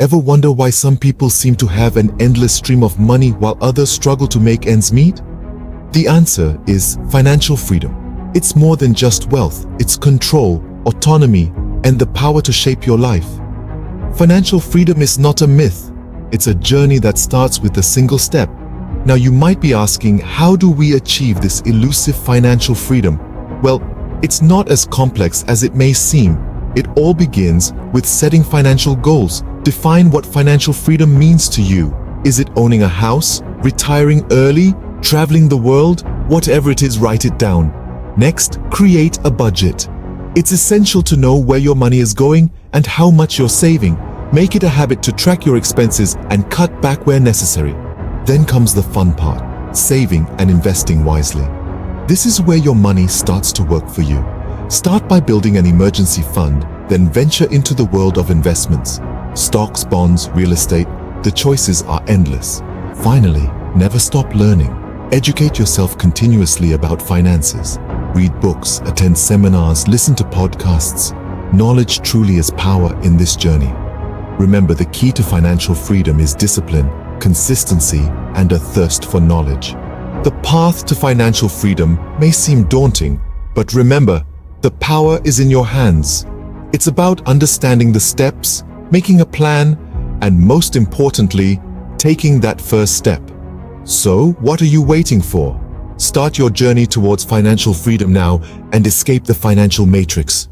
Ever wonder why some people seem to have an endless stream of money while others struggle to make ends meet? The answer is financial freedom. It's more than just wealth, it's control, autonomy, and the power to shape your life. Financial freedom is not a myth. It's a journey that starts with a single step. Now you might be asking, how do we achieve this elusive financial freedom? Well, it's not as complex as it may seem. It all begins with setting financial goals. Define what financial freedom means to you. Is it owning a house, retiring early, traveling the world? Whatever it is, write it down. Next, create a budget. It's essential to know where your money is going and how much you're saving. Make it a habit to track your expenses and cut back where necessary. Then comes the fun part, saving and investing wisely. This is where your money starts to work for you. Start by building an emergency fund, then venture into the world of investments. Stocks, bonds, real estate, the choices are endless. Finally, never stop learning. Educate yourself continuously about finances. Read books, attend seminars, listen to podcasts. Knowledge truly is power in this journey. Remember, the key to financial freedom is discipline, consistency, and a thirst for knowledge. The path to financial freedom may seem daunting, but remember, the power is in your hands. It's about understanding the steps, making a plan, and most importantly, taking that first step. So, what are you waiting for? Start your journey towards financial freedom now and escape the financial matrix.